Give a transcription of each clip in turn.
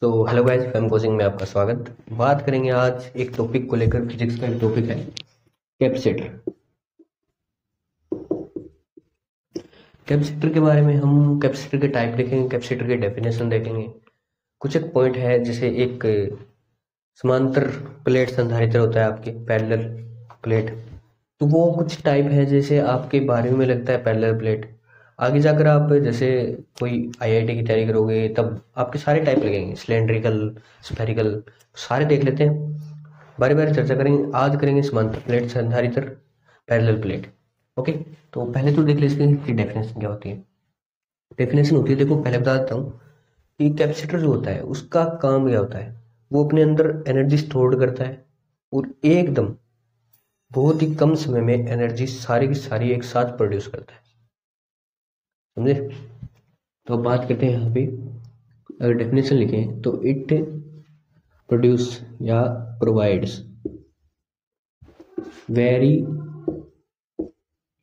तो hello guys, fam coaching में आपका स्वागत। बात करेंगे आज एक टॉपिक को लेकर। फिजिक्स का एक टॉपिक है कैपेसिटर। कैपेसिटर के बारे में हम कैपेसिटर के टाइप देखेंगे, कैपेसिटर की डेफिनेशन देखेंगे। कुछ एक पॉइंट है, जैसे एक समांतर प्लेट संधारित्र होता है आपके पैरेलल प्लेट, तो वो कुछ टाइप है। जैसे आपके बारे में लगता है पैरेलल प्लेट, आगे जाकर आप जैसे कोई आईआईटी की तैयारी करोगे तब आपके सारे टाइप लगेंगे, सिलेंड्रिकल, स्फेरिकल, सारे देख लेते हैं, बारी बारी चर्चा करेंगे। आज करेंगे समांतर प्लेट संधारित्र, पैरेलल प्लेट। ओके, तो पहले तो देख लेते हैं इसकी डेफिनेशन क्या होती है। डेफिनेशन होती है, देखो पहले बता देता हूँ कि कैपेसिटर जो होता है उसका काम क्या होता है। वो अपने अंदर एनर्जी स्टोर करता है और एकदम बहुत ही कम समय में एनर्जी सारी की सारी एक साथ प्रोड्यूस करता है। समझे? तो अब बात करते हैं यहाँ पे, अगर डेफिनेशन लिखें तो इट प्रोड्यूस या provides very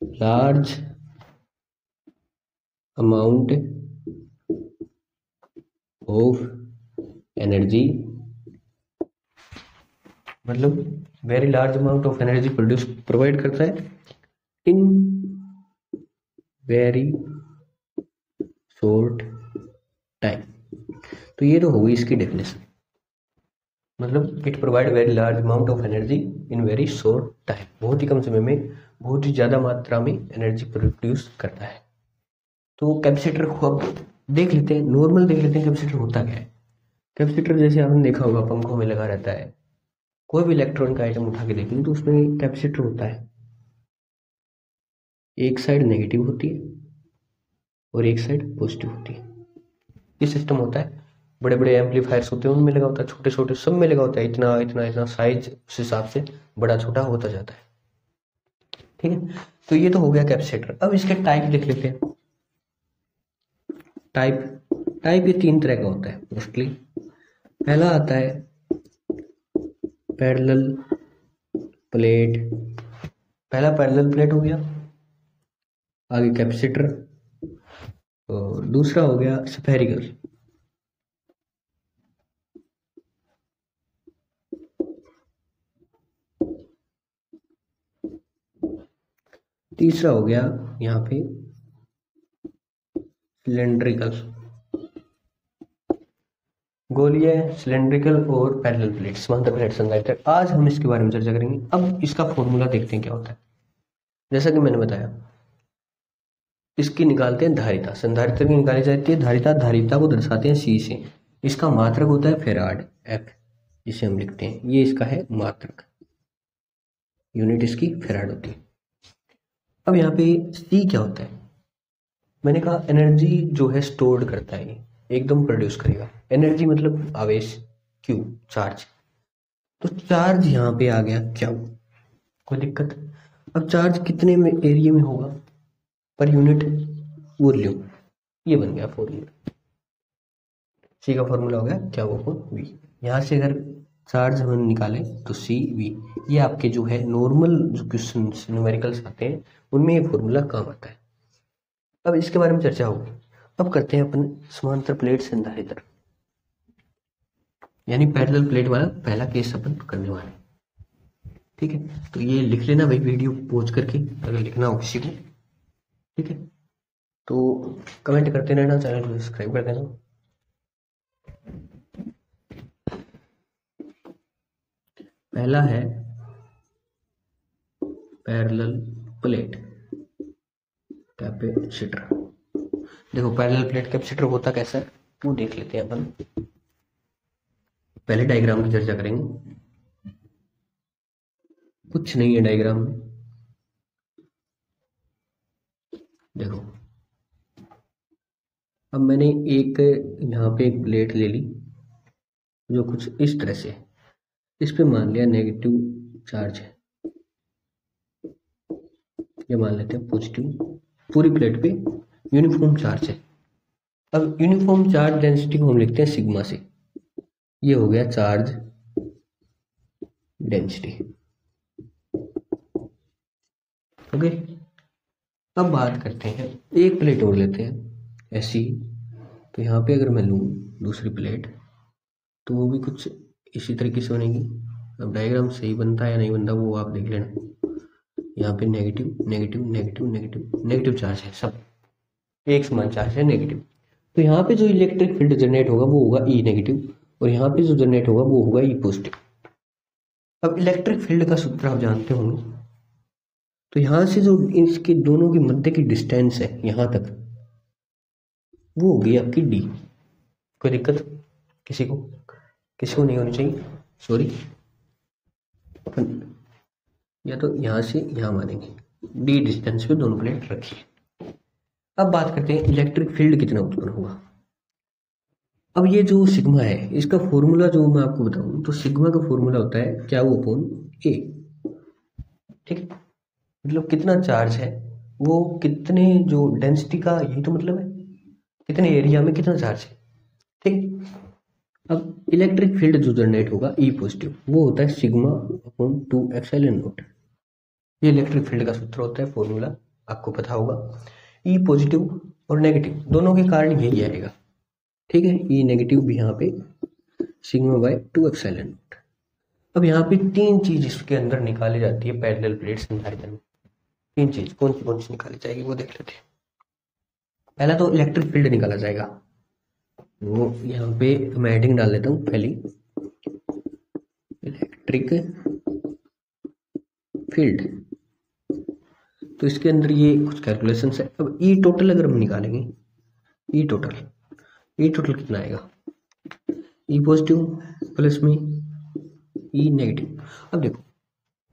large amount of energy, मतलब very large amount of energy produce provide करता है इन वेरी शॉर्ट टाइम। तो ये तो होगी इसकी डेफिनेशन, मतलब it provide very large amount of energy in very short time, बहुत ही कम समय में बहुत ही ज़्यादा मात्रा में एनर्जी प्रोड्यूस करता है। तो कैपेसिटर को अब देख लेते हैं, नॉर्मल देख लेते हैं कैपेसिटर होता क्या है। कैपेसिटर जैसे आपने देखा होगा पंखों में लगा रहता है, कोई भी इलेक्ट्रॉनिक का आइटम उठा के देखेंगे तो उसमें कैपेसिटर होता है। एक साइड नेगेटिव होती है और एक साइड पॉजिटिव होती है। ये सिस्टम होता है। बड़े बड़े एम्पलीफायर्स होते हैं उनमें लगा होता है, छोटे छोटे सब में लगा होता है। इतना इतना इतना साइज उस हिसाब से बड़ा छोटा होता जाता है। ठीक है, तो ये तो हो गया कैपेसिटर। अब इसके टाइप देख लेते हैं। टाइप ये तीन तरह का होता है मोस्टली। पहला आता है पैरेलल प्लेट, पहला पैरेलल प्लेट हो गया, आगे कैपेसिटर, और दूसरा हो गया स्फेरिकल। तीसरा हो गया यहाँ पे सिलेंड्रिकल। गोलीय, सिलेंड्रिकल और पैरेलल प्लेट, समांतर प्लेट संधारित्र। आज हम इसके बारे में चर्चा करेंगे। अब इसका फॉर्मूला देखते हैं क्या होता है। जैसा कि मैंने बताया, इसकी निकालते हैं धारिता, संधारित्र की निकाली जाती है धारिता। धारिता को दर्शाते हैं सी से। इसका मात्रक होता है फेराड, एफ, जिसे हम लिखते हैं, ये इसका है मात्रक, यूनिट इसकी फेराड होती है। अब यहाँ पे सी क्या होता है, मैंने कहा एनर्जी जो है स्टोर्ड करता है, ये एकदम प्रोड्यूस करेगा। एनर्जी मतलब आवेश, क्यू, चार्ज। तो चार्ज यहाँ पे आ गया क्या, कोई दिक्कत? अब चार्ज कितने में एरिया में होगा पर यूनिट वॉल्यूम, ये बन गया फॉर्मूला। सी का फॉर्मूला हो गया क्या, वो वी। यहाँ से अगर चार्ज हम निकालें तो सी वी, ये आपके जो है नॉर्मल जो क्वेश्चन न्यूमेरिकल्स आते हैं उनमें ये फॉर्मूला काम आता है। अब इसके बारे में चर्चा होगी। अब करते हैं अपन समांतर प्लेट संधारित्र, यानी पैरेलल प्लेट वाला पहला केस अपन करने वाले। ठीक है, तो ये लिख लेना भाई वीडियो पॉज करके, अगर लिखना हो किसी को। ठीक है, तो कमेंट करते रहना, चैनल को सब्सक्राइब कर देना। पहला है पैरेलल प्लेट कैपेसिटर। देखो पैरेलल प्लेट कैपेसिटर होता कैसा है वो देख लेते हैं अपन। पहले डायग्राम की चर्चा करेंगे, कुछ नहीं है डायग्राम में। देखो अब मैंने एक यहाँ पे एक प्लेट ले ली जो कुछ इस तरह से, इस पे मान लिया नेगेटिव चार्ज है, ये मान लेते हैं पॉजिटिव। पूरी प्लेट पे यूनिफॉर्म चार्ज है। अब यूनिफॉर्म चार्ज डेंसिटी को हम लिखते हैं सिग्मा से। ये हो गया चार्ज डेंसिटी। ओके, अब बात करते हैं, एक प्लेट और लेते हैं ऐसी। तो यहाँ पे अगर मैं लूँ दूसरी प्लेट, तो वो भी कुछ इसी तरीके से बनेगी। अब डायग्राम सही बनता है या नहीं बनता वो आप देख लेना। यहाँ पे negative negative negative negative negative charge है, सब एक समान चार्ज है नेगेटिव। तो यहाँ पे जो इलेक्ट्रिक फील्ड जनरेट होगा वो होगा ई नेगेटिव, और यहाँ पे जो जनरेट होगा वो होगा ई पॉजिटिव। अब इलेक्ट्रिक फील्ड का सूत्र आप जानते होंगे, तो यहाँ से जो इसके दोनों के मध्य की डिस्टेंस है यहाँ तक, वो होगी आपकी डी। कोई दिक्कत किसी को नहीं होनी चाहिए, सॉरी। अपन या तो यहाँ से यहाँ मानेंगे, डी डिस्टेंस पे दोनों प्लेट रखिए। अब बात करते हैं इलेक्ट्रिक फील्ड कितना उत्पन्न होगा। अब ये जो सिग्मा है इसका फॉर्मूला जो मैं आपको बताऊं, तो सिग्मा का फॉर्मूला होता है क्या, वो अपॉन ए। ठीक है, मतलब कितना चार्ज है वो कितने जो डेंसिटी का, यही तो मतलब है, कितने एरिया में कितना चार्ज है। ठीक, अब इलेक्ट्रिक फील्ड जो जनरेट होगा ई पॉजिटिव, वो होता है सिग्मा अपॉन 2 एप्सिलॉन नॉट। ये इलेक्ट्रिक फील्ड का सूत्र होता है, फॉर्मूला आपको पता होगा। ई पॉजिटिव और नेगेटिव दोनों के कारण यही आएगा। ठीक है, ई नेगेटिव भी यहाँ पे सिग्मा बाय 2 एप्सिलॉन नॉट। अब यहाँ पे तीन चीज इसके अंदर निकाली जाती है पैरेलल प्लेट्स कंपैरिजन में। तीन चीज कौन सी निकाली जाएगी वो देख लेते हैं। पहला तो इलेक्ट्रिक फील्ड निकाला जाएगा, वो यहाँ पे मैं हेडिंग डाल देता हूँ पहली, इलेक्ट्रिक फील्ड। तो इसके अंदर ये कुछ कैलकुलेशंस है। अब ई टोटल अगर हम निकालेंगे, ई टोटल कितना आएगा, ई पॉजिटिव प्लस में ई नेगेटिव। अब देखो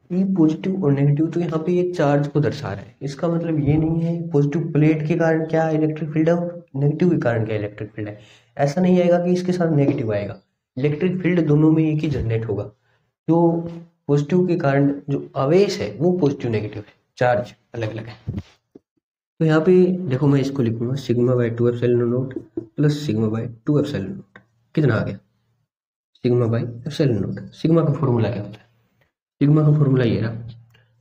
ई पॉजिटिव और नेगेटिव तो यहाँ पे एक चार्ज को दर्शा रहा है, इसका मतलब ये नहीं है पॉजिटिव प्लेट के कारण क्या इलेक्ट्रिक फील्ड है और नेगेटिव के कारण क्या इलेक्ट्रिक फील्ड है। ऐसा नहीं आएगा कि इसके साथ नेगेटिव आएगा, इलेक्ट्रिक फील्ड दोनों में एक ही जनरेट होगा। जो पॉजिटिव के कारण जो आवेश है वो पॉजिटिव नेगेटिव है, चार्ज अलग अलग है। तो यहाँ पे देखो मैं इसको लिखूंगा sigma bye 2 epsilon not plus sigma bye 2 epsilon not. कितना आ गया, sigma by epsilon not. Sigma का फॉर्मूला क्या होता है, सिग्मा का फॉर्मूला ये रहा,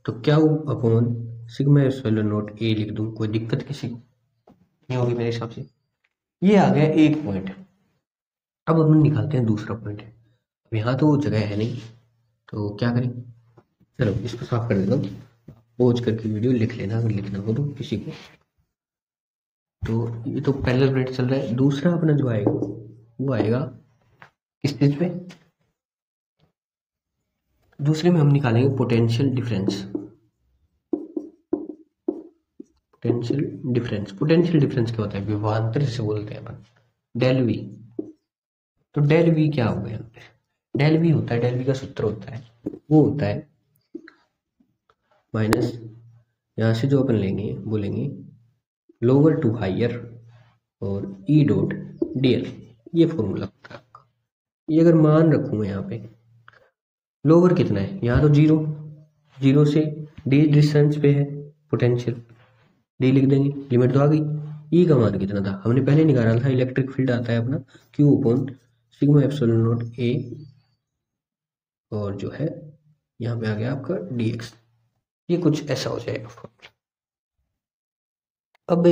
तो क्या upon sigma epsilon not a लिख दूं, कोई दिक्कत किसी को नहीं होगी मेरे हिसाब से। ये आ गया एक पॉइंट। अब हम निकालते हैं दूसरा पॉइंट। अब यहाँ तो जगह है नहीं, तो क्या करें, चलो इसको साफ कर देता हूँ, पॉज करके वीडियो लिख लेना अगर लिखना हो तो किसी को। तो ये तो पैरेलल प्लेट चल रहा है। दूसरा अपना जो आएगा वो आएगा किस चीज पे, दूसरे में हम निकालेंगे पोटेंशियल डिफरेंस। पोटेंशियल डिफरेंस क्या होता है, विभवांतर से बोलते हैं अपन, डेल वी। तो डेल वी क्या होगा यहाँ पे, डेल वी होता है, डेल वी का सूत्र होता है, वो होता है माइनस, यहाँ से जो अपन लेंगे बोलेंगे लोअर टू हायर और ई डॉट डीएल, ये फॉर्मूला होता है आपका। ये अगर मान रखूँ यहाँ पे लोअर कितना है, यहाँ तो जीरो से डी डिस्टेंस पे है पोटेंशियल, डी लिख देंगे, लिमिट तो आ गई। ई का मान कितना था हमने पहले निकाला था, इलेक्ट्रिक फील्ड आता है अपना Q upon sigma epsilon not a, और जो है यहाँ पे आ गया आपका dx। ये कुछ ऐसा हो जाएगा फॉर्मूला। अब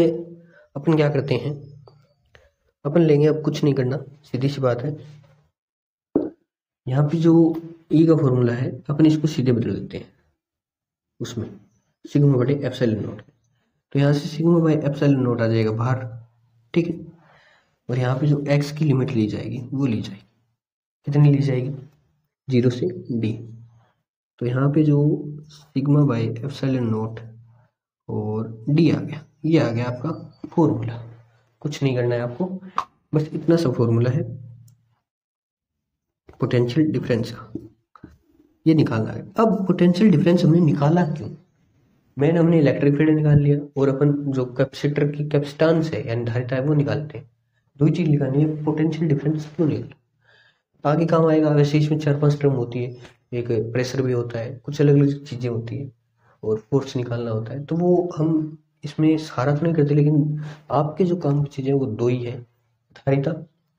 अपन क्या करते हैं, अपन लेंगे, अब कुछ नहीं करना, सीधी सी बात है। यहाँ पे जो ई का फॉर्मूला है अपन इसको सीधे बदल देते हैं उसमें सिग्मा बटे एप्सिलॉन नॉट। तो यहाँ से सिग्मा बाय एप्सिलॉन नॉट आ जाएगा बाहर, ठीक है। और यहाँ पे जो x की लिमिट ली जाएगी वो ली जाएगी, कितनी ली जाएगी, 0 से d। तो यहाँ पे जो सिग्मा बाय एप्सिलॉन नॉट और d आ गया, ये आ गया आपका फॉर्मूला। कुछ नहीं करना है आपको, बस इतना सा फॉर्मूला है पोटेंशियल डिफरेंस का, ये निकालना है। अब पोटेंशियल डिफरेंस हमने निकाला क्यों, हमने इलेक्ट्रिक फील्ड निकाल लिया और अपन जो कैपेसिटर की कैपेसिटेंस है यानी धारिता है वो निकालते हैं। दो चीज निकालनी है, पोटेंशियल डिफरेंस क्यों निकाला, आगे काम आएगा। वैसे इसमें 4-5 टर्म होती है, एक प्रेशर भी होता है, कुछ अलग अलग चीजें होती है और फोर्स निकालना होता है, तो वो हम इसमें सारा तो नहीं करते, लेकिन आपके जो काम की चीजें वो दो ही है, धारिता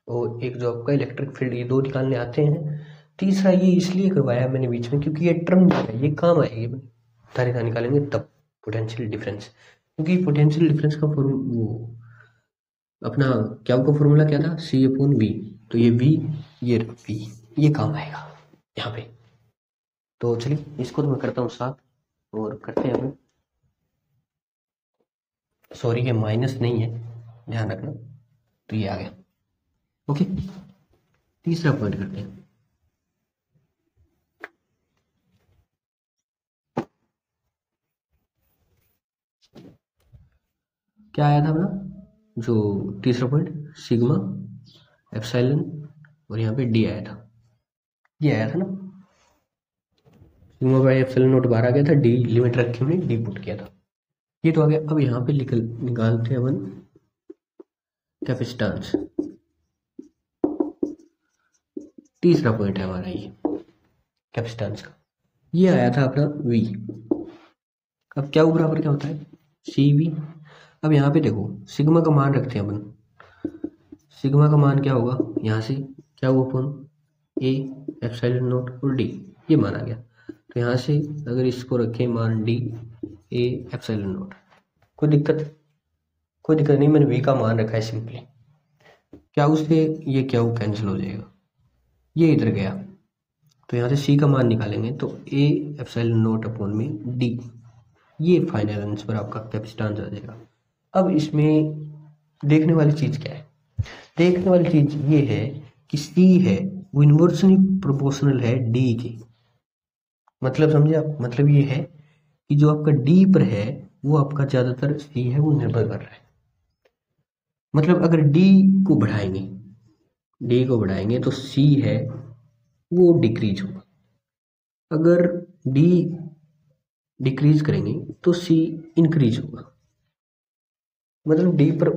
और एक जो आपका इलेक्ट्रिक फील्ड, ये दो निकालने आते हैं। तीसरा ये इसलिए करवाया मैंने बीच में क्योंकि ये टर्म जो है ये काम आएगी, धारिता निकालेंगे तब पोटेंशियल डिफरेंस, क्योंकि पोटेंशियल डिफरेंस का वो अपना क्या का फॉर्मूला क्या था, सी अपॉन वी। तो ये वी, ये वी, ये काम आएगा यहाँ पे। तो चलिए इसको तो मैं करता हूँ साथ, और करते हैं अपन। सॉरी ये माइनस नहीं है, ध्यान रखना। तो ये आ गया। ओके, तीसरा पॉइंट करते हैं। क्या आया था अपना जो तीसरा पॉइंट, सिग्मा एप्सिलॉन, और यहाँ पे डी आया था, ये आया था ना। सिग्मा बाई एप्सिलॉन नोट बाहर आ गया था, डी लिमिट रखी हमने, डी पुट किया था, ये तो आ गया। अब यहाँ पे निकालते हैं अपन कैपेसिटेंस। तीसरा पॉइंट है हमारा ये कैपेसिटेंस का, ये आया था अपना V। अब क्या बराबर क्या होता है, सी वी। अब यहाँ पे देखो सिग्मा का मान रखते हैं अपन, सिग्मा का मान क्या होगा, यहाँ से क्या हुआ अपन, ए एप्सिलॉन नोट और डी, ये मान आ गया। तो यहाँ से अगर इसको रखें मान डी ए एप्सिलॉन नोट, कोई दिक्कत नहीं, मैंने V का मान रखा है सिंपली। क्या उससे ये क्या वो कैंसिल हो जाएगा, ये इधर गया। तो यहाँ से C का मान निकालेंगे तो ए एप्सिलॉन नोट अपॉन में डी, ये फाइनल आंसर आपका कैपेसिटेंस आ जाएगा। अब इसमें देखने वाली चीज़ क्या है, देखने वाली चीज़ ये है कि C है वो इन्वर्सली प्रोपोर्शनल है D के। मतलब समझे आप, मतलब ये है कि जो आपका D पर है वो आपका ज़्यादातर C है वो निर्भर कर रहा है। मतलब अगर D को बढ़ाएंगे तो C है वो डिक्रीज होगा, अगर D डिक्रीज करेंगे तो C इंक्रीज होगा। मतलब D पर,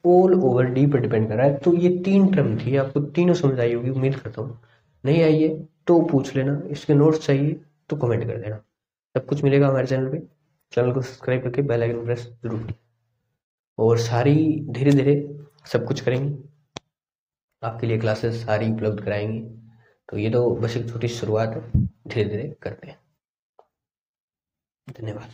ऑल ओवर D पर डिपेंड कर रहा है। तो ये तीन टर्म थी, आपको तीनों समझ आई होगी उम्मीद करता हूँ। नहीं आई है तो पूछ लेना, इसके नोट्स चाहिए तो कमेंट कर देना, सब कुछ मिलेगा हमारे चैनल पे। चैनल को सब्सक्राइब करके बेल आइकन प्रेस जरूर करें, और सारी धीरे धीरे सब कुछ करेंगे, आपके लिए क्लासेस सारी उपलब्ध कराएंगे। तो ये तो बस एक छोटी शुरुआत है, धीरे धीरे करते हैं। धन्यवाद।